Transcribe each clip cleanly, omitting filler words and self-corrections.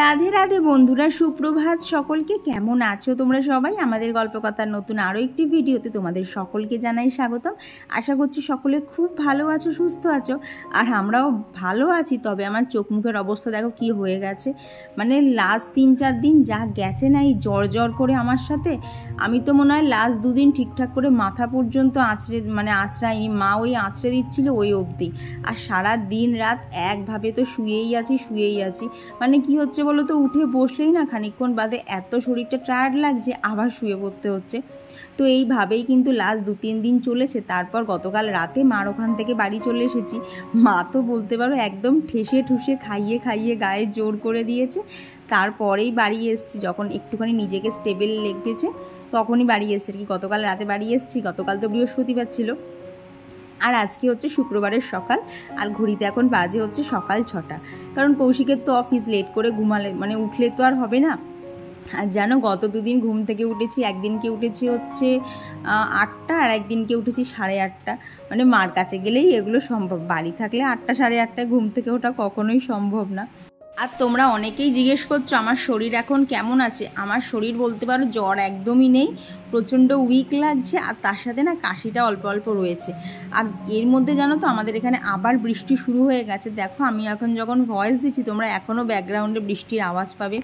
রাধে রাধে বন্ধুরা, সুপ্রভাত সকলকে। কেমন আছো তোমরা সবাই? আমাদের গল্পকথার নতুন আরও একটি ভিডিওতে তোমাদের সকলকে জানাই স্বাগতম। আশা করছি সকলে খুব ভালো আছো, সুস্থ আছো, আর আমরাও ভালো আছি। তবে আমার চোখ মুখের অবস্থা দেখো কি হয়ে গেছে। মানে লাস্ট 3-4 দিন যা গেছে না এই জ্বর জ্বর করে আমার সাথে, আমি তো মনে হয় লাস্ট 2 দিন ঠিকঠাক করে মাথা পর্যন্ত আঁচড়াইনি। মা ওই আঁচড়ে দিচ্ছিল ওই অবধি, আর সারা দিন রাত একভাবে তো শুয়েই আছি। মানে কি হচ্ছে বলো তো, উঠে বসলেই না খানিকক্ষণ বাদে এত শরীরটা টায়ার্ড লাগছে, আবার শুয়ে পড়তে হচ্ছে। তো এইভাবেই কিন্তু লাস্ট 2-3 দিন চলেছে। তারপর গতকাল রাতে মার ওখান থেকে বাড়ি চলে এসেছি। মা তো বলতে পারো একদম ঠেসে ঠুসে খাইয়ে গায়ে জোর করে দিয়েছে। তারপরেই বাড়ি এসেছি, যখন একটুখানি নিজেকে স্টেবল লেগেছে তখনই বাড়ি এসেছি। কি গতকাল রাতে বাড়ি এসেছি, গতকাল তো বৃহস্পতিবার ছিল, আর আজকে হচ্ছে শুক্রবারের সকাল, আর ঘড়িতে এখন বাজে হচ্ছে সকাল 6টা। কারণ কৌশিকের তো অফিস, লেট করে ঘুমালে মানে উঠলে তো আর হবে না। আর জানো, গত 2 দিন ঘুম থেকে উঠেছি, একদিনকে উঠেছি হচ্ছে 8টা, আর একদিনকে উঠেছি 8:30। মানে মার কাছে গেলেই এগুলো সম্ভব, বাড়ি থাকলে 8টা 8:30টায় ঘুম থেকে ওঠা কখনোই সম্ভব না। আর তোমরা অনেকেই জিজ্ঞেস করছো আমার শরীর এখন কেমন আছে। আমার শরীর বলতে পারো জ্বর একদমই নেই, প্রচণ্ড উইক লাগছে, আর তার সাথে না কাশিটা অল্প অল্প রয়েছে। আর এর মধ্যে জানো তো আমাদের এখানে আবার বৃষ্টি শুরু হয়ে গেছে। দেখো আমি এখন যখন ভয়েস দিচ্ছি তোমরা এখনও ব্যাকগ্রাউন্ডে বৃষ্টির আওয়াজ পাবে।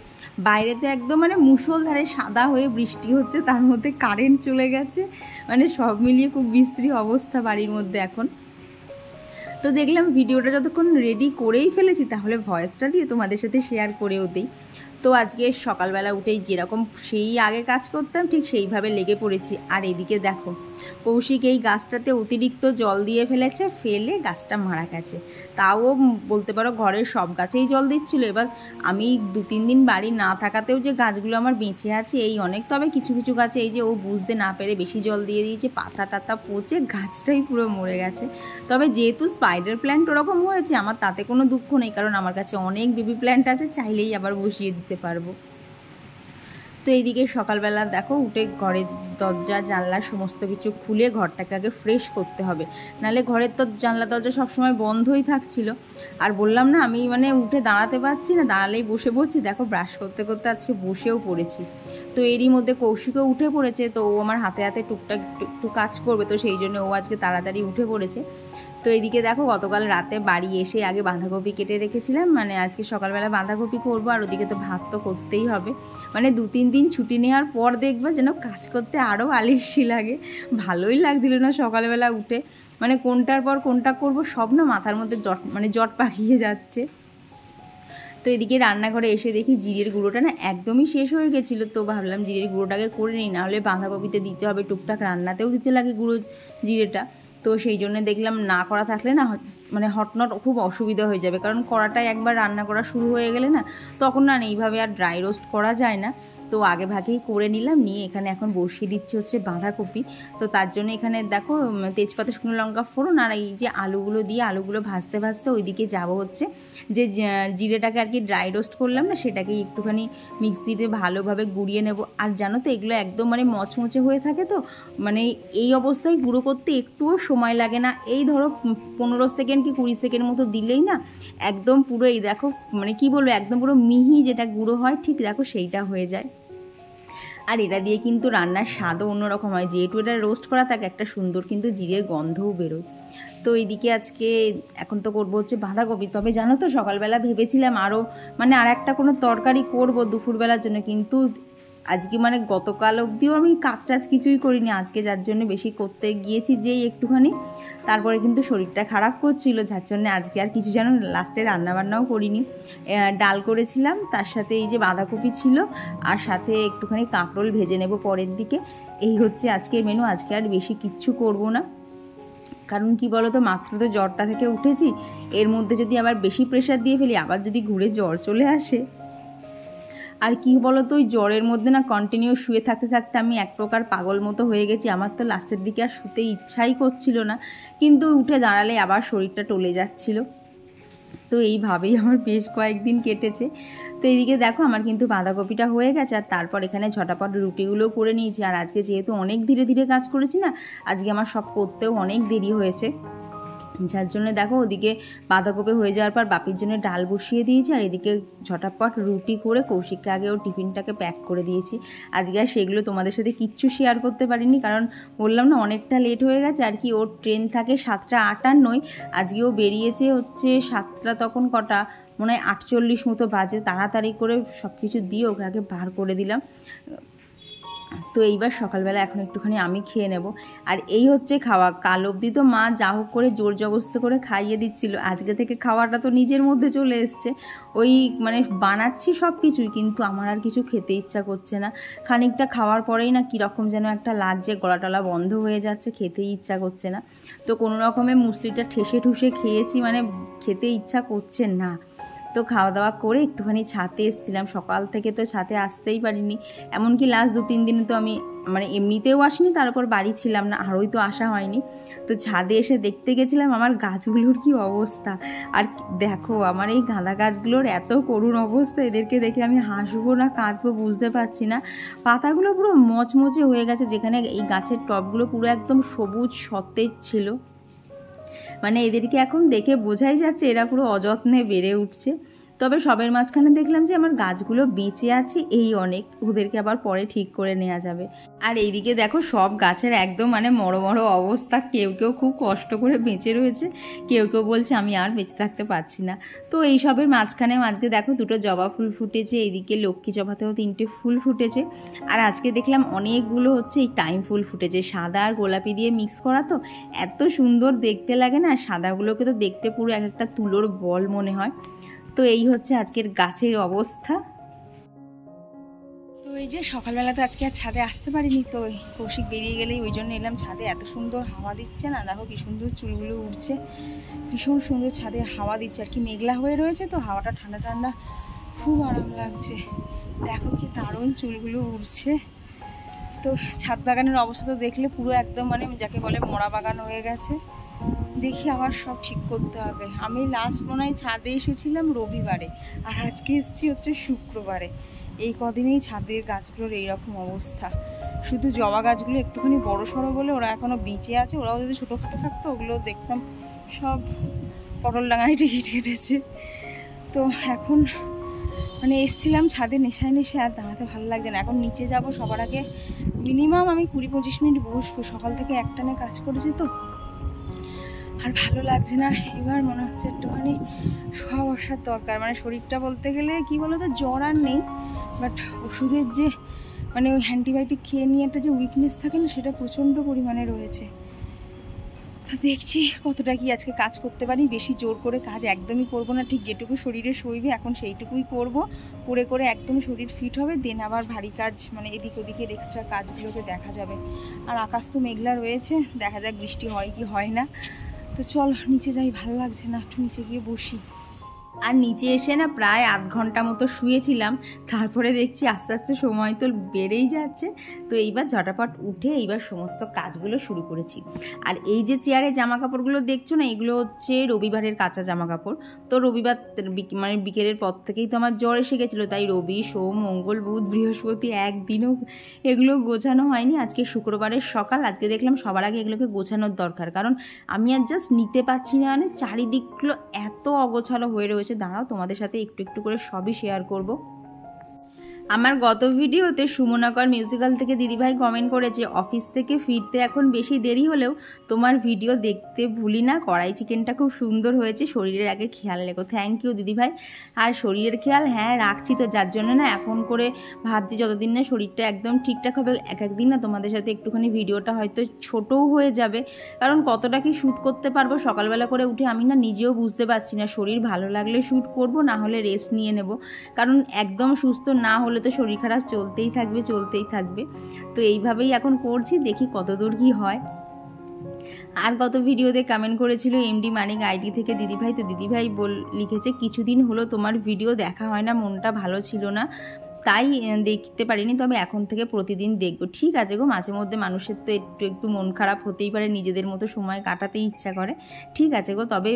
বাইরেতে একদম মানে মুষলধারে সাদা হয়ে বৃষ্টি হচ্ছে, তার মধ্যে কারেন্ট চলে গেছে। মানে সব মিলিয়ে খুব বিশ্রী অবস্থা বাড়ির মধ্যে এখন। তো দেখলাম ভিডিওটা যতক্ষণ রেডি করেই ফেলেছি, তাহলে ভয়েসটা দিয়ে তোমাদের সাথে শেয়ার করেও দিই। তো আজকে সকালবেলা উঠেই যেরকম সেই আগে কাজ করতাম ঠিক সেইভাবে লেগে পড়েছি। আর এদিকে দেখো, কৌশিক এই গাছটাতে অতিরিক্ত জল দিয়ে ফেলে গাছটা মারা গেছে। তাও বলতে পারো ঘরের সব গাছেই জল দিচ্ছিল। এবার আমি 2-3 দিন বাড়ি না থাকাতেও যে গাছগুলো আমার বেঁচে আছে এই অনেক। তবে কিছু কিছু গাছে এই যে ও বুঝতে না পেরে বেশি জল দিয়ে দিয়েছে, পাতা টাতা পচে গাছটাই পুরো মরে গেছে। তবে যেহেতু স্পাইডার প্ল্যান্ট ওরকম হয়েছে, আমার তাতে কোনো দুঃখ নেই, কারণ আমার কাছে অনেক বেবি প্ল্যান্ট আছে, চাইলেই আবার বসিয়ে দিতে পারবো। তো এইদিকে সকালবেলা দেখো উঠে ঘরের দরজা জানলা সমস্ত কিছু খুলে ঘরটাকে আগে ফ্রেশ করতে হবে, নাহলে ঘরের তো জানলা দরজা সবসময় বন্ধই থাকছিল। আর বললাম না আমি মানে উঠে দাঁড়াতে পারছি না, দাঁড়ালেই বসে পড়ছি। দেখো ব্রাশ করতে করতে আজকে বসেও পড়েছি। তো এরই মধ্যে কৌশিকও উঠে পড়েছে, তো ও আমার হাতে হাতে টুকটাক একটু কাজ করবে, তো সেই জন্য ও আজকে তাড়াতাড়ি উঠে পড়েছে। তো এদিকে দেখো গতকাল রাতে বাড়ি এসে আগে বাঁধাকপি কেটে রেখেছিলাম, মানে আজকে সকালবেলা বাঁধাকপি করবো, আর ওদিকে তো ভাত তো করতেই হবে। মানে 2-3 দিন ছুটি নেওয়ার পর দেখবে যেন কাজ করতে আরও আলস্যি লাগে। ভালোই লাগছিল না সকালবেলা উঠে, মানে কোনটার পর কোনটা করব সব না মাথার মধ্যে জট পাকিয়ে যাচ্ছে। তো এদিকে রান্নাঘরে এসে দেখি জিরের গুঁড়োটা না একদমই শেষ হয়ে গেছিলো। তো ভাবলাম জিরের গুঁড়োটাকে করে নিই, নাহলে বাঁধাকপিতে দিতে হবে, টুকটাক রান্নাতেও দিতে লাগে গুঁড়ো জিরেটা। তো সেই জন্য দেখলাম না করা থাকলে না মানে হটনট খুব অসুবিধা হয়ে যাবে, কারণ কড়াটায় একবার রান্না করা শুরু হয়ে গেলে না তখন না এইভাবে আর ড্রাই রোস্ট করা যায় না। তো আগে ভাগেই করে নিলাম, নিয়ে এখানে এখন বসিয়ে দিচ্ছি হচ্ছে বাঁধাকপি। তো তার জন্য এখানে দেখো তেজপাতা, শুকনো লঙ্কা ফোড়ন, আর এই যে আলুগুলো দিয়ে আলুগুলো ভাজতে ভাজতে ওইদিকে যাব হচ্ছে যে জিরেটাকে আর কি ড্রাই রোস্ট করলাম না, সেটাকেই একটুখানি মিক্সিতে ভালোভাবে গুঁড়িয়ে নেব। আর জানো তো এগুলো একদম মানে মচমচে হয়ে থাকে, তো মানে এই অবস্থায় গুঁড়ো করতে একটুও সময় লাগে না। এই ধরো 15 সেকেন্ড কি 20 সেকেন্ড মতো দিলেই না একদম পুরো এই দেখো মানে কি বলবো একদম পুরো মিহি যেটা গুঁড়ো হয় ঠিক দেখো সেইটা হয়ে যায়। আর এটা দিয়ে কিন্তু রান্নার স্বাদও অন্যরকম হয়, যেহেতু এটা রোস্ট করা থাকে একটা সুন্দর কিন্তু জিরের গন্ধও বেরোয়। তো এইদিকে আজকে এখন তো করবো হচ্ছে বাঁধাকপি। তবে জানো তো সকালবেলা ভেবেছিলাম আরও মানে আর একটা কোনো তরকারি করবো দুপুরবেলার জন্য, কিন্তু আজকে মানে গতকাল অবধিও আমি কাজ টাজ কিছুই করিনি। আজকে যার জন্য বেশি করতে গিয়েছি যেই একটুখানি, তারপরে কিন্তু শরীরটা খারাপ করছিল, যার জন্য আজকে আর কিছু যেন লাস্টে রান্নাবান্নাও করিনি। ডাল করেছিলাম, তার সাথে এই যে বাঁধাকপি ছিল, আর সাথে একটুখানি কাঁকরোল ভেজে নেব পরের দিকে। এই হচ্ছে আজকের মেনু। আজকে আর বেশি কিচ্ছু করব না, কারণ কি বলো তো মাত্র তো জ্বরটা থেকে উঠেছি, এর মধ্যে যদি আবার বেশি প্রেশার দিয়ে ফেলি আবার যদি ঘুরে জ্বর চলে আসে। আর কি বলো তো ওই জ্বরের মধ্যে না কন্টিনিউ শুয়ে থাকতে থাকতে আমি এক প্রকার পাগল মতো হয়ে গেছি। আমার তো লাস্টের দিকে আর শুতে ইচ্ছাই করছিল না, কিন্তু উঠে দাঁড়ালে আবার শরীরটা টলে যাচ্ছিল। তো এইভাবেই আমার বেশ কয়েকদিন কেটেছে। তো এইদিকে দেখো আমার কিন্তু বাঁধাকপিটা হয়ে গেছে, আর তারপর এখানে ঝটাপট রুটিগুলোও করে নিয়েছি। আর আজকে যেহেতু অনেক ধীরে ধীরে কাজ করেছি না, আজকে আমার সব করতেও অনেক দেরি হয়েছে। যার জন্য দেখো ওদিকে বাঁধাকপি হয়ে যাওয়ার পর বাপির জন্য ডাল বসিয়ে দিয়েছি, আর এদিকে ঝটাপট রুটি করে কৌশিককে আগে ওর টিফিনটাকে প্যাক করে দিয়েছি। আজকে আর সেগুলো তোমাদের সাথে কিচ্ছু শেয়ার করতে পারিনি, কারণ বললাম না অনেকটা লেট হয়ে গেছে আর কি। ওর ট্রেন থাকে 7:58, আজকেও বেরিয়েছে হচ্ছে 7টা, তখন কটা মনে হয় 48 মতো বাজে। তাড়াতাড়ি করে সব কিছু দিয়ে ওকে আগে বার করে দিলাম। তো এইবার সকালবেলা এখন একটুখানি আমি খেয়ে নেব। আর এই হচ্ছে খাওয়া। কাল অবধি তো মা যা হোক করে জোর জবস্ত করে খাইয়ে দিচ্ছিল, আজকে থেকে খাওয়াটা তো নিজের মধ্যে চলে এসছে। ওই মানে বানাচ্ছি সব কিছুই, কিন্তু আমার আর কিছু খেতে ইচ্ছা করছে না। খানিকটা খাওয়ার পরেই না কীরকম যেন একটা লাগছে, গলা টলা বন্ধ হয়ে যাচ্ছে, খেতেই ইচ্ছা করছে না। তো কোনো রকমে মুসলিটা ঠেসে ঠুসে খেয়েছি, মানে খেতে ইচ্ছা করছে না। তো খাওয়া দাওয়া করে একটুখানি ছাদে এসেছিলাম, সকাল থেকে তো ছাদে আসতেই পারিনি। এমনকি লাস্ট 2-3 দিনে তো আমি মানে এমনিতেও আসিনি, তার উপর বাড়ি ছিলাম না, আরোই তো আসা হয়নি। তো ছাদে এসে দেখতে গেছিলাম আমার গাছগুলোর কি অবস্থা। আর দেখো আমার এই গাঁদা গাছগুলোর এত করুণ অবস্থা, এদেরকে দেখে আমি হাসবো না কাঁদবো বুঝতে পারছি না। পাতাগুলো পুরো মচমচে হয়ে গেছে, যেখানে এই গাছের টবগুলো পুরো একদম সবুজ সতেজ ছিল। মানে এদেরকে এখন দেখে বোঝাই যাচ্ছে এরা পুরো অযত্নে বেড়ে উঠছে। তবে সবের মাঝখানে দেখলাম যে আমার গাছগুলো বেঁচে আছে, এই অনেক, ওদেরকে আবার পরে ঠিক করে নেওয়া যাবে। আর এইদিকে দেখো সব গাছের একদম মানে বড় বড় অবস্থা, কেউ কেউ খুব কষ্ট করে বেঁচে রয়েছে, কেউ কেউ বলছে আমি আর বেঁচে থাকতে পারছি না। তো এই সবের মাঝখানে আজকে দেখো 2টো জবা ফুল ফুটেছে, এইদিকে লক্ষ্মী জবাতেও 3টে ফুল ফুটেছে। আর আজকে দেখলাম অনেকগুলো হচ্ছে এই টাইম ফুল ফুটেছে, সাদা আর গোলাপি দিয়ে মিক্স করা, তো এত সুন্দর দেখতে লাগে না। সাদাগুলোকে তো দেখতে পুরো এক একটা তুলোর বল মনে হয়। তো এই হচ্ছে আজকের গাছের অবস্থা। তো এই যে সকালবেলাতে আজকে আর ছাদে আসতে পারিনি, তো কৌশিক বেরিয়ে গেলেই ওই জন্য এলাম ছাদে। এত সুন্দর হাওয়া দিচ্ছে না, দেখো কি সুন্দর চুলগুলো উঠছে, ভীষণ সুন্দর ছাদে হাওয়া দিচ্ছে। আর কি মেঘলা হয়ে রয়েছে তো হাওয়াটা ঠান্ডা ঠান্ডা, খুব আরাম লাগছে। দেখো কি দারুণ চুলগুলো উঠছে। তো ছাদ বাগানের অবস্থা তো দেখলে পুরো একদম মানে যাকে বলে মরা বাগান হয়ে গেছে। দেখি আবার সব ঠিক করতে হবে। আমি লাস্ট মনে হয় ছাদে এসেছিলাম রবিবারে, আর আজকে এসেছি হচ্ছে শুক্রবারে। এই কদিনেই ছাদের গাছগুলোর এইরকম অবস্থা। শুধু জবা গাছগুলো একটুখানি বড় সড়ো বলে ওরা এখনও বেঁচে আছে, ওরাও যদি ছোটোখাটো থাকতো ওগুলো দেখতাম সব পটল ডাঙায় টিকিট কেটেছে। তো এখন মানে এসছিলাম ছাদে নেশায় নেশে, আর দাঁড়াতে ভালো লাগছে না। এখন নিচে যাব, সবার আগে মিনিমাম আমি 20-25 মিনিট বসবো, সকাল থেকে একটানে কাজ করেছি তো আর ভালো লাগছে না। এবার মনে হচ্ছে একটুখানি শোয়া বসার দরকার। মানে শরীরটা বলতে গেলে কি বলো তো, জ্বর আর নেই, বাট ওষুধের যে মানে ওই অ্যান্টিবায়োটিক খেয়ে নিয়ে একটা যে উইকনেস থাকে না, সেটা প্রচণ্ড পরিমাণে রয়েছে। তো দেখছি কতটা কি আজকে কাজ করতে পারি। বেশি জোর করে কাজ একদমই করব না, ঠিক যেটুকু শরীরে সইবে এখন সেইটুকুই করব। করে করে একদম শরীর ফিট হবে, দেন আবার ভারী কাজ মানে এদিক ওদিকের এক্সট্রা কাজগুলোকে দেখা যাবে। আর আকাশ তো মেঘলা রয়েছে, দেখা যাক বৃষ্টি হয় কি হয় না। তো চল নিচে যাই, ভালো লাগছে না, একটু নিচে গিয়ে বসি। আর নিচে এসে না প্রায় আধ ঘন্টা মতো শুয়েছিলাম, তারপরে দেখছি আস্তে আস্তে সময় তো বেড়েই যাচ্ছে। তো এইবার ঝটাপট উঠে এইবার সমস্ত কাজগুলো শুরু করেছি। আর এই যে চেয়ারে জামা কাপড়গুলো দেখছো না, এগুলো হচ্ছে রবিবারের কাঁচা জামা কাপড়। তো রবিবার মানে বিকেলের পর থেকেই তো আমার জ্বর এসে গেছিলো, তাই রবি সোম মঙ্গল বুধ বৃহস্পতি একদিনও এগুলো গোছানো হয়নি। আজকে শুক্রবারের সকাল, আজকে দেখলাম সবার আগে এগুলোকে গোছানোর দরকার, কারণ আমি আর জাস্ট নিতে পারছি না। মানে চারিদিকগুলো এত অগোছালো হয়ে রয়েছে। দাঁড়াও তোমাদের সাথে একটু একটু করে সবই শেয়ার করব। আমার গত ভিডিওতে সুমনাকর মিউজিক্যাল থেকে দিদিভাই কমেন্ট করেছে, অফিস থেকে ফিরতে এখন বেশি দেরি হলেও তোমার ভিডিও দেখতে ভুলি না, কড়াই চিকেনটা খুব সুন্দর হয়েছে, শরীরের আগে খেয়াল রেখো। থ্যাংক ইউ দিদিভাই। আর শরীরের খেয়াল হ্যাঁ রাখছি, তো যার জন্য না এখন করে ভাবছি যতদিন না শরীরটা একদম ঠিকঠাক হবে, এক একদিন না তোমাদের সাথে একটুখানি ভিডিওটা হয়তো ছোটও হয়ে যাবে, কারণ কতটা কি শ্যুট করতে পারবো সকালবেলা করে উঠে আমি না নিজেও বুঝতে পারছি না। শরীর ভালো লাগলে শ্যুট করব, না হলে রেস্ট নিয়ে নেব, কারণ একদম সুস্থ না হলে তো শরীর খারাপ চলতেই থাকবে। তো এইভাবেই এখন করছি, দেখি কতদূর কি হয়। আর গত ভিডিওতে কমেন্ট করেছিল এমডি মানিক আইডি থেকে দিদিভাই, তো দিদিভাই লিখেছে কিছুদিন হলো তোমার ভিডিও দেখা হয় না, মনটা ভালো ছিল না তাই দেখতে পারিনি, তবে এখন থেকে প্রতিদিন দেখবো। ঠিক আছে গো, মাঝে মধ্যে মানুষের তো একটু মন খারাপ হতেই পারে, নিজেদের মতো সময় কাটাতেই ইচ্ছা করে। ঠিক আছে গো, তবে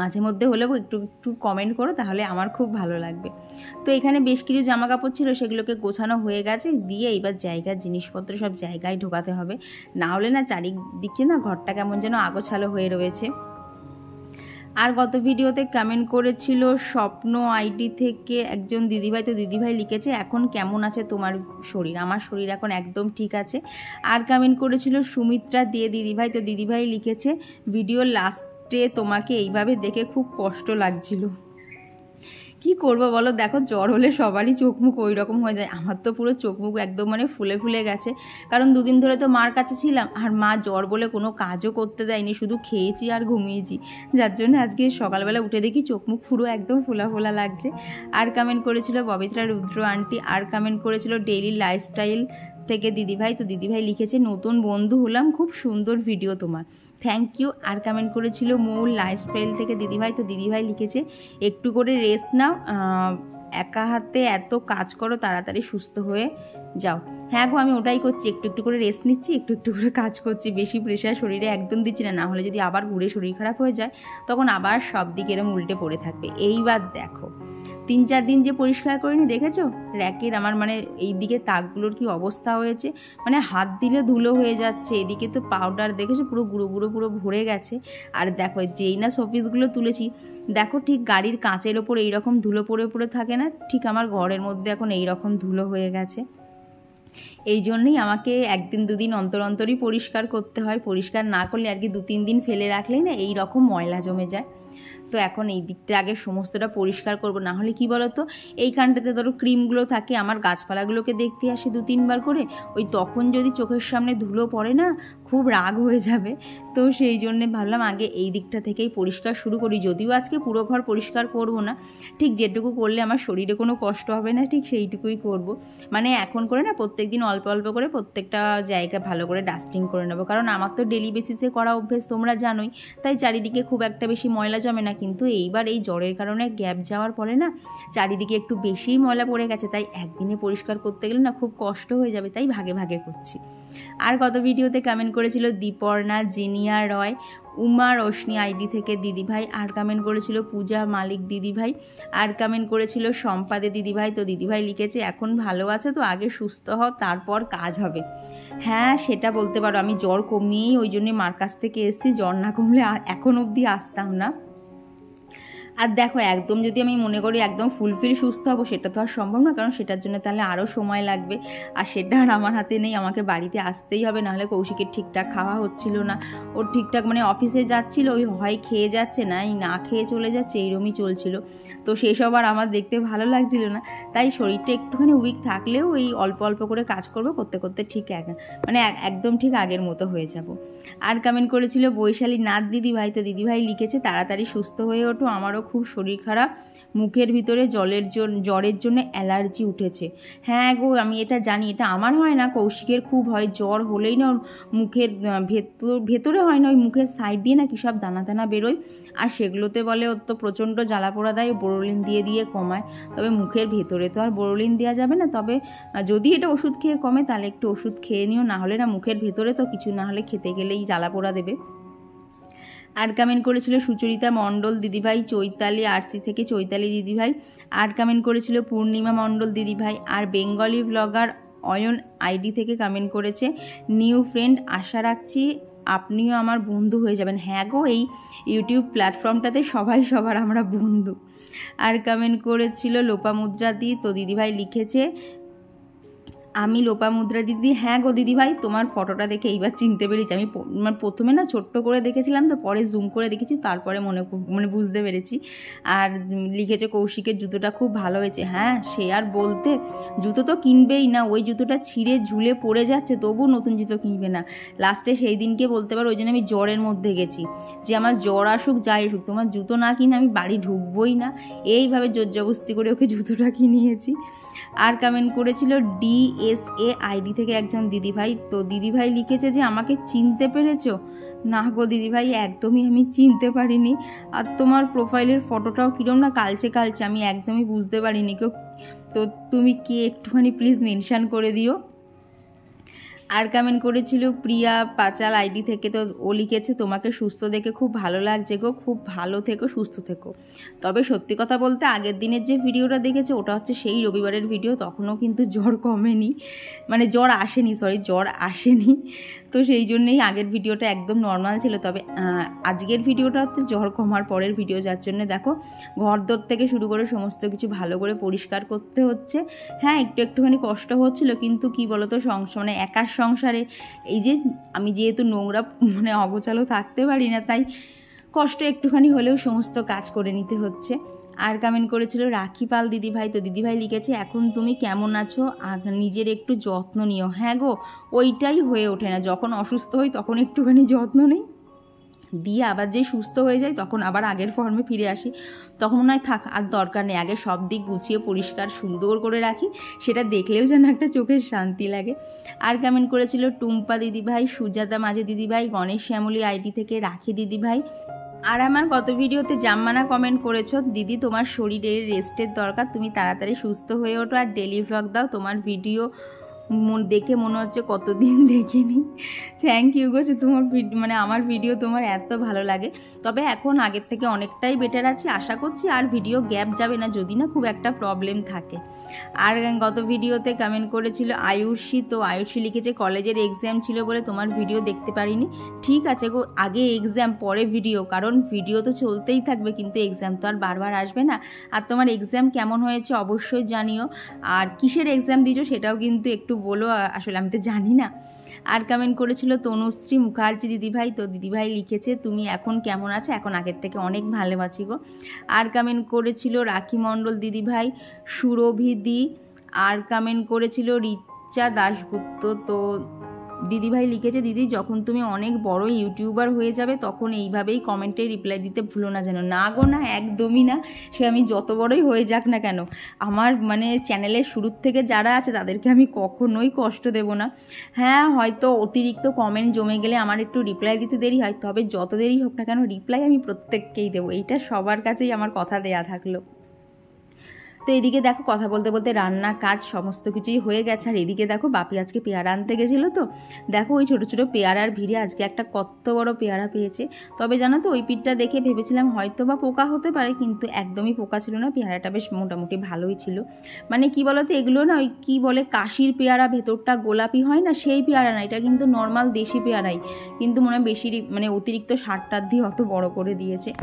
মাঝে মধ্যে হলেও একটু একটু কমেন্ট করো, তাহলে আমার খুব ভালো লাগবে। তো এখানে বেশ কিছু জামা কাপড় ছিল, সেগুলোকে গোছানো হয়ে গেছে, দিয়ে এইবার জায়গার জিনিসপত্র সব জায়গায় ঢোকাতে হবে, না হলে না চারিদিকে না ঘরটা কেমন যেন আগোছালো হয়ে রয়েছে। আর গত ভিডিওতে কমেন্ট করেছিল স্বপ্ন আইডি থেকে একজন দিদিভাই, তো দিদিভাই লিখেছে এখন কেমন আছে তোমার শরীর? আমার শরীর এখন একদম ঠিক আছে। আর কমেন্ট করেছিল সুমিত্রা দিয়ে দিদিভাই, তো দিদিভাই লিখেছে ভিডিও লাস্টে তোমাকে এইভাবে দেখে খুব কষ্ট লাগছিল। কি করবো বলো, দেখো জ্বর হলে সবারই চোখ মুখ ওই রকম হয়ে যায়। আমার তো পুরো চোখ মুখ একদম মানে ফুলে ফুলে গেছে, কারণ দুদিন ধরে তো মার কাছে ছিলাম আর মা জ্বর বলে কোনো কাজও করতে দেয়নি, শুধু খেয়েছি আর ঘুমিয়েছি, যার জন্য আজকে সকালবেলা উঠে দেখি চোখ মুখ পুরো একদম ফোলা ফোলা লাগছে। আর কমেন্ট করেছিল ববিত্রা রুদ্র আন্টি। আর কমেন্ট করেছিল ডেইলি লাইফস্টাইল থেকে দিদিভাই, তো দিদিভাই লিখেছে নতুন বন্ধু হলাম, খুব সুন্দর ভিডিও তোমার, থ্যাংক ইউ। আর কমেন্ট করেছিল মূল লাইফস্টাইল থেকে দিদিভাই, তো দিদিভাই লিখেছে একটু করে রেস্ট নাও, একা হাতে এত কাজ করো, তাড়াতাড়ি সুস্থ হয়ে যাও। হ্যাঁ গো, আমি ওটাই করছি, একটু একটু করে রেস্ট নিচ্ছি, একটু একটু করে কাজ করছি, বেশি প্রেশার শরীরে একদম দিচ্ছি না, না হলে যদি আবার ঘুরে শরীর খারাপ হয়ে যায় তখন আবার সব দিকে এরম উল্টে পড়ে থাকবে। এইবার দেখো 3-4 দিন যে পরিষ্কার করিনি, দেখেছো র্যাকের আমার মানে এই দিকে তাকগুলোর কি অবস্থা হয়েছে, মানে হাত দিলে ধুলো হয়ে যাচ্ছে, এদিকে তো পাউডার দেখেছো পুরো গুঁড়ো গুঁড়ো পুরো ভরে গেছে। আর দেখো যেই না শোপিসগুলো তুলেছি, দেখো ঠিক গাড়ির কাঁচের ওপর এইরকম ধুলো পড়ে পড়ে থাকে না, ঠিক আমার ঘরের মধ্যে এখন এইরকম ধুলো হয়ে গেছে। এই জন্যই আমাকে 1-2 দিন অন্তর অন্তরই পরিষ্কার করতে হয়, পরিষ্কার না করলে আর কি 2-3 দিন ফেলে রাখলেই না এই রকম ময়লা জমে যায়। তো এখন এই দিকটা আগে সমস্তটা পরিষ্কার করব, না হলে কি বলো তো এইখানটাতে ধরো ক্রিমগুলো থাকে, আমার গাছপালাগুলোকে দেখতে আসে 2-3 বার করে, ওই তখন যদি চোখের সামনে ধুলো পড়ে না খুব রাগ হয়ে যাবে। তো সেই জন্যে ভাবলাম আগে এই দিকটা থেকেই পরিষ্কার শুরু করি, যদিও আজকে পুরো ঘর পরিষ্কার করব না, ঠিক যেটুকু করলে আমার শরীরে কোনো কষ্ট হবে না ঠিক সেইটুকুই করব। মানে এখন করে না প্রত্যেক দিন অল্প অল্প করে প্রত্যেকটা জায়গা ভালো করে ডাস্টিং করে নেবো, কারণ আমার তো ডেলি বেসিসে করা অভ্যেস তোমরা জানোই, তাই চারিদিকে খুব একটা বেশি ময়লা জমে না। কিন্তু এইবার এই জ্বরের কারণে গ্যাপ যাওয়ার পরে না চারিদিকে একটু বেশিই ময়লা পড়ে গেছে, তাই একদিনে পরিষ্কার করতে গেলে না খুব কষ্ট হয়ে যাবে, তাই ভাগে ভাগে করছি। আর গত ভিডিওতে কমেন্ট করেছিল দীপর্ণা, জিনিয়া রয়, উমা রোশনি আইডি থেকে দিদিভাই। আর কমেন্ট করেছিল পূজা মালিক দিদিভাই। আর কমেন্ট করেছিল সম্পাদে দিদিভাই, তো দিদিভাই লিখেছে এখন ভালো আছে তো, আগে সুস্থ হও তারপর কাজ হবে। হ্যাঁ সেটা বলতে পারো, আমি জ্বর কমিয়েই ওই জন্যে মার কাছ থেকে এসেছি, জ্বর না কমলে এখন অবধি আসতাম না। আর দেখো একদম যদি আমি মনে করি একদম ফুলফিল সুস্থ হবো সেটা তো আর সম্ভব না, কারণ সেটার জন্য তাহলে আরও সময় লাগবে, আর সেটা আর আমার হাতে নেই, আমাকে বাড়িতে আসতেই হবে, নাহলে কৌশিকের ঠিকঠাক খাওয়া হচ্ছিল না, ওর ঠিকঠাক মানে অফিসে যাচ্ছিল ওই হয় খেয়ে যাচ্ছে না এই না খেয়ে চলে যাচ্ছে, এইরকমই চলছিল। তো সেসব আর আমার দেখতে ভালো লাগছিল না, তাই শরীরটা একটুখানি উইক থাকলেও এই অল্প অল্প করে কাজ করবো, করতে করতে ঠিক মানে একদম ঠিক আগের মতো হয়ে যাব। আর কমেন্ট করেছিল বৈশালী নাথ দিদিভাই, তো দিদিভাই লিখেছে তাড়াতাড়ি সুস্থ হয়ে ওঠো, আমারও খুব শরীর খারাপ, মুখের ভিতরে জ্বরের জন্য অ্যালার্জি উঠেছে। হ্যাঁ গো আমি এটা জানি, এটা আমার হয় না, কৌশিকের খুব হয়, জ্বর হলেই না মুখের ভেতরে হয় না, ওই মুখের সাইড দিয়ে না কী সব দানা দানা বেরোয়, আর সেগুলোতে বলে ওর তো প্রচণ্ড জ্বালা পোড়া দেয়, বোরোলিন দিয়ে দিয়ে কমায়, তবে মুখের ভেতরে তো আর বোরোলিন দেওয়া যাবে না, তবে যদি এটা ওষুধ খেয়ে কমে তাহলে একটু ওষুধ খেয়ে নিও, না হলে না মুখের ভেতরে তো কিছু না হলে খেতে গেলেই জ্বালা পোড়া দেবে। আর কমেন্ট করেছিল সুচরিতা মণ্ডল দিদিভাই, চৈতালি আরসি থেকে চৈতালি দিদিভাই। আর কমেন্ট করেছিল পূর্ণিমা মণ্ডল দিদিভাই। আর বেঙ্গলি ব্লগার অয়ন আইডি থেকে কমেন্ট করেছে নিউ ফ্রেন্ড, আশা রাখছি আপনিও আমার বন্ধু হয়ে যাবেন। হ্যাঁ গো এই ইউটিউব প্ল্যাটফর্মটাতে সবাই সবার আমরা বন্ধু। আর কমেন্ট করেছিল লোপামুদ্রা দি, তো দিদিভাই লিখেছে আমি লোপামুদ্রা দিদি। হ্যাঁ গো দিদিভাই তোমার ফটোটা দেখে এইবার চিনতে পেরেছি, আমি প্রথমে না ছোট্ট করে দেখেছিলাম, তো পরে জুম করে দেখেছি, তারপরে মানে বুঝতে পেরেছি। আর লিখেছে কৌশিকের জুতোটা খুব ভালো হয়েছে। হ্যাঁ সে আর বলতে, জুতো তো কিনবেই না, ওই জুতোটা ছিঁড়ে ঝুলে পড়ে যাচ্ছে তবু নতুন জুতো কিনবে না, লাস্টে সেই দিনকে বলতে পারো ওই জন্য আমি জ্বরের মধ্যে গেছি যে আমার জ্বর আসুক যাই আসুক তোমার জুতো না কিনে আমি বাড়ি ঢুকবই না, এইভাবে জোরজবস্তি করে ওকে জুতোটা কিনিয়েছি। আর কমেন্ট করেছিল DSA আইডি থেকে একজন দিদিভাই, তো দিদিভাই লিখেছে যে আমাকে চিনতে পেরেছো? না গো দিদিভাই একদমই আমি চিনতে পারিনি, আর তোমার প্রোফাইলের ফটোটাও কিরম না কালচে কালচে, আমি একদমই বুঝতে পারিনি কেউ, তো তুমি কে একটুখানি প্লিজ মেনশান করে দিও। আর কমেন্ট করেছিল প্রিয়া পাচাল আইডি থেকে, তো ও লিখেছে তোমাকে সুস্থ দেখে খুব ভালো লাগছে গো, খুব ভালো থেকো সুস্থ থেকো। তবে সত্যি কথা বলতে আগের দিনের যে ভিডিওটা দেখেছে ওটা হচ্ছে সেই রবিবারের ভিডিও, তখনও কিন্তু জ্বর কমেনি, মানে জ্বর আসেনি, তো তো সেই জন্যেই আগের ভিডিওটা একদম নর্মাল ছিল। তবে আজকের ভিডিওটা হচ্ছে জ্বর কমার পরের ভিডিও, যার জন্য দেখো ঘরদোর থেকে শুরু করে সমস্ত কিছু ভালো করে পরিষ্কার করতে হচ্ছে। হ্যাঁ, একটুখানি কষ্ট হচ্ছিল, কিন্তু কি বলতো মানে একার সংসারে এই যে আমি যেহেতু নোংরা মানে অগোছালো থাকতে পারি না, তাই কষ্ট একটুখানি হলেও সমস্ত কাজ করে নিতে হচ্ছে। আর কমেন্ট করেছিল রাখি পাল দিদিভাই। তো দিদিভাই লিখেছে, এখন তুমি কেমন আছো আর নিজের একটু যত্ন নিও। হ্যাঁ গো, ওইটাই হয়ে ওঠে না। যখন অসুস্থ হই তখন একটুখানি যত্ন নেই, দিয়ে আবার যে সুস্থ হয়ে যায় তখন আবার আগের ফর্মে ফিরে আসি। তখন মনে হয় থাক, আর দরকার নেই, আগে সব দিক গুছিয়ে পরিষ্কার সুন্দর করে রাখি, সেটা দেখলেও যেন একটা চোখের শান্তি লাগে। আর কমেন্ট করেছিল টুম্পা দিদিভাই, সুজাতা মাঝে দিদিভাই, গণেশ শ্যামলী আইডি থেকে রাখি দিদিভাই। আর আমার গত ভিডিওতে জাম্মানা কমেন্ট করেছো, দিদি তোমার শরীরের রেস্টের দরকার, তুমি তাড়াতাড়ি সুস্থ হয়ে ওঠো আর ডেলি ভ্লগ দাও, তোমার ভিডিও দেখে মনে হচ্ছে কতদিন দেখিনি। থ্যাংক ইউ গো, তোমার মানে আমার ভিডিও তোমার এত ভালো লাগে। তবে এখন আগের থেকে অনেকটাই বেটার আছি, আশা করছি আর ভিডিও গ্যাপ যাবে না, যদি না খুব একটা প্রবলেম থাকে। আর গত ভিডিওতে কমেন্ট করেছিল আয়ুষী। তো আয়ুষী লিখেছে কলেজের এক্সাম ছিল বলে তোমার ভিডিও দেখতে পারিনি। ঠিক আছে গো, আগে এক্সাম পরে ভিডিও, কারণ ভিডিও তো চলতেই থাকবে, কিন্তু এক্সাম তো আর বারবার আসবে না। আর তোমার এক্সাম কেমন হয়েছে অবশ্যই জানিও, আর কিসের এক্সাম দিয়েছো সেটাও কিন্তু একটু বলো, আসলে আমি তো জানি না। আর কমেন্ট করেছিল তনুশ্রী মুখার্জি দিদিভাই। তো দিদিভাই লিখেছে তুমি এখন কেমন আছো, এখন আগের থেকে অনেক ভালো আছি গো। আর কমেন্ট করেছিল রাখি মণ্ডল দিদিভাই, সুরভিদি। আর কমেন্ট করেছিল রিচা দাশগুপ্ত। তো দিদিভাই লিখেছে দিদি যখন তুমি অনেক বড় ইউটিউবার হয়ে যাবে তখন এইভাবেই কমেন্টে রিপ্লাই দিতে ভুলো না যেন। না গো না, একদমই না, সে আমি যত বড়ই হয়ে যাক না কেন, আমার মানে চ্যানেলের শুরুর থেকে যারা আছে তাদেরকে আমি কখনোই কষ্ট দেব না। হ্যাঁ, হয়তো অতিরিক্ত কমেন্ট জমে গেলে আমার একটু রিপ্লাই দিতে দেরি হয়, তবে যত দেরি হোক না কেন রিপ্লাই আমি প্রত্যেককেই দেবো, এইটা সবার কাছেই আমার কথা দেয়া থাকলো। তো এদিকে দেখো কথা বলতে বলতে রান্না কাজ সমস্ত কিছুই হয়ে গেছে। আর এদিকে দেখো বাপি আজকে পেয়ারা আনতে গেছিলো, তো দেখো ওই ছোটো ছোটো পেয়ারার ভিড়ে আজকে একটা কত বড় পেয়ারা পেয়েছে। তবে জানো তো ওই পিঠটা দেখে ভেবেছিলাম হয়তো বা পোকা হতে পারে, কিন্তু একদমই পোকা ছিল না, পেয়ারাটা বেশ মোটামুটি ভালোই ছিল। মানে কি বলতো, এগুলো না ওই কী বলে কাশির পেয়ারা, ভেতরটা গোলাপি হয় না, সেই পেয়ারা না, এটা কিন্তু নর্মাল দেশি পেয়ারাই, কিন্তু মনে হয় বেশি মানে অতিরিক্ত সারটার দিয়ে অত বড় করে দিয়েছে।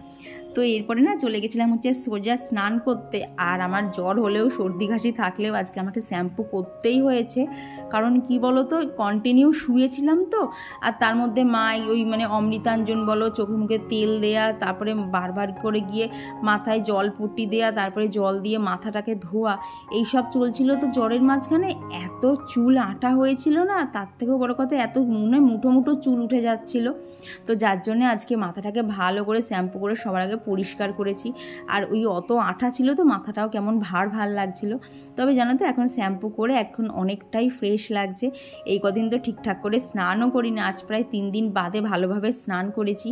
তো এরপরে না চলে গেছিলাম হচ্ছে সোজা স্নান করতে। আর আমার জ্বর হলেও সর্দি কাশি থাকলেও আজকে আমাকে শ্যাম্পু করতেই হয়েছে, কারণ কি বলো তো কন্টিনিউ শুয়েছিলাম তো। আর তার মধ্যে মা ওই মানে অমৃতাঞ্জন বলো, চোখে মুখে তেল দেয়া, তারপরে বারবার করে গিয়ে মাথায় জল পট্টি দেয়া, তারপরে জল দিয়ে মাথাটাকে ধোয়া, এইসব চলছিল। তো জ্বরের মাঝখানে এত চুল আটা হয়েছিল না, তার থেকেও বড় কথা এত মুঠো মুঠো চুল উঠে যাচ্ছিল। তো যার জন্যে আজকে মাথাটাকে ভালো করে শ্যাম্পু করে সবার আগে পরিষ্কার করেছি। আর ওই অত আঠা ছিল তো মাথাটাও কেমন ভার লাগছিল। তবে জানো তো এখন শ্যাম্পু করে এখন অনেকটাই ফ্রেশ লাগছে। এই কদিন তো ঠিকঠাক করে স্নানও করি না, আজ প্রায় 3 দিন বাদে ভালোভাবে স্নান করেছি।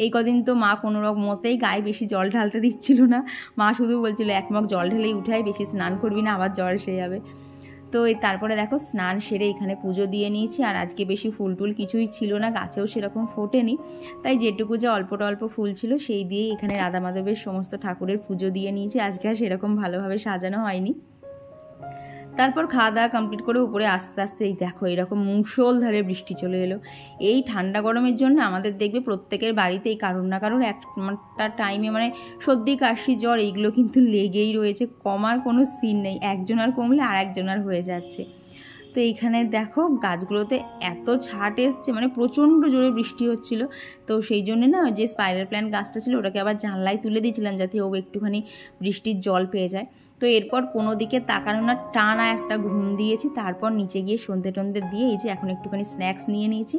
এই কদিন তো মা কোনো মতেই গায়ে বেশি জল ঢালতে দিচ্ছিল না, মা শুধু বলছিল এক মগ জল ঢেলেই উঠাই, বেশি স্নান করবি না আবার জ্বর এসে যাবে। তো তারপরে দেখো স্নান সেরে এখানে পুজো দিয়ে নিয়েছি। আর আজকে বেশি ফুল টুল কিছুই ছিল না, গাছেও সেরকম ফোটেনি, তাই যেটুকু যে অল্পটা অল্প ফুল ছিল সেই দিয়েই এখানে রাধা মাধবের সমস্ত ঠাকুরের পুজো দিয়ে নিয়েছি। আজকে আর সেরকম ভালোভাবে সাজানো হয়নি। তারপর খাওয়া দাওয়া কমপ্লিট করে উপরে আস্তে আস্তে এই দেখো এরকম মুষলধারে বৃষ্টি চলে এলো। এই ঠান্ডা গরমের জন্য আমাদের দেখবে প্রত্যেকের বাড়িতেই কারোর না কারোর একটা টাইমে মানে সর্দি কাশি জ্বর এইগুলো কিন্তু লেগেই রয়েছে, কমার কোনো সিন নেই, একজনের কমলে আর একজনের হয়ে যাচ্ছে। তো এইখানে দেখো গাছগুলোতে এত ছাট এসছে, মানে প্রচণ্ড জোরে বৃষ্টি হচ্ছিল। তো সেই জন্য না যে স্পাইরাল প্ল্যান্ট গাছটা ছিল ওটাকে আবার জানলায় তুলে দিয়েছিলাম যাতে ও একটুখানি বৃষ্টির জল পেয়ে যায়। তো এরপর কোনো দিকে তাকানো না, টানা একটা ঘুম দিয়েছি। তারপর নিচে গিয়ে সন্ধে টন্ধে দিয়ে এই যে এখন একটুখানি স্ন্যাক্স নিয়ে নিয়েছি।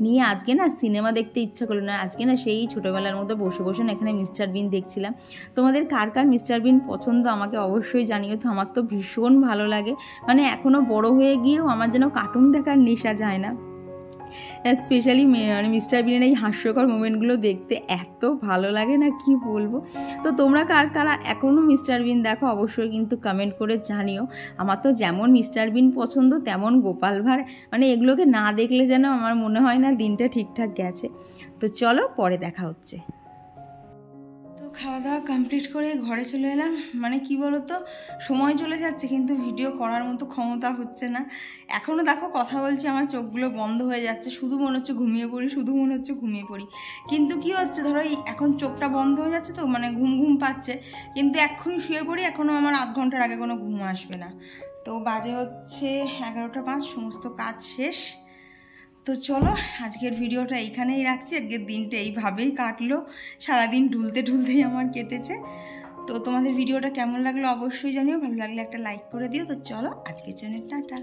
নিয়ে আজকে না সিনেমা দেখতে ইচ্ছা করলো না, আজকে না সেই ছোটোবেলার মতো বসে বসে না এখানে মিস্টার বিন দেখছিলাম। তোমাদের কার কার মিস্টার বিন পছন্দ আমাকে অবশ্যই জানিও। তো আমার তো ভীষণ ভালো লাগে, মানে এখনও বড় হয়ে গিয়েও আমার যেন কার্টুন দেখার নেশা যায় না। স্পেশালি মানে মিস্টার বিনের এই হাস্যকর মোমেন্টগুলো দেখতে এত ভালো লাগে না কি বলবো। তো তোমরা কার কারা এখনও মিস্টার বিন দেখো অবশ্যই কিন্তু কমেন্ট করে জানিও। আমার তো যেমন মিস্টার বিন পছন্দ তেমন গোপাল ভাঁড়, মানে এগুলোকে না দেখলে যেন আমার মনে হয় না দিনটা ঠিকঠাক গেছে। তো চলো পরে দেখা হচ্ছে। তো খাওয়া দাওয়া কমপ্লিট করে ঘরে চলে এলাম। মানে কি বলো তো, সময় চলে যাচ্ছে কিন্তু ভিডিও করার মতো ক্ষমতা হচ্ছে না। এখনও দেখো কথা বলছি, আমার চোখগুলো বন্ধ হয়ে যাচ্ছে, শুধু মনে হচ্ছে ঘুমিয়ে পড়ি। কিন্তু কি হচ্ছে, ধরো এখন চোখটা বন্ধ হয়ে যাচ্ছে তো, মানে ঘুম ঘুম পাচ্ছে, কিন্তু এক্ষুনি শুয়ে পড়ি, এখনও আমার আধ ঘন্টার আগে কোনো ঘুম আসবে না। তো বাজে হচ্ছে 11টা 5, সমস্ত কাজ শেষ। তো চলো আজকের ভিডিওটা এইখানেই রাখছি। আজকের দিনটা এইভাবেই কাটলো, সারাদিন ঢুলতেই আমার কেটেছে। তো তোমাদের ভিডিওটা কেমন লাগলো অবশ্যই জানিও, ভালো লাগলে একটা লাইক করে দিও। তো চলো আজকের জন্য টাটা।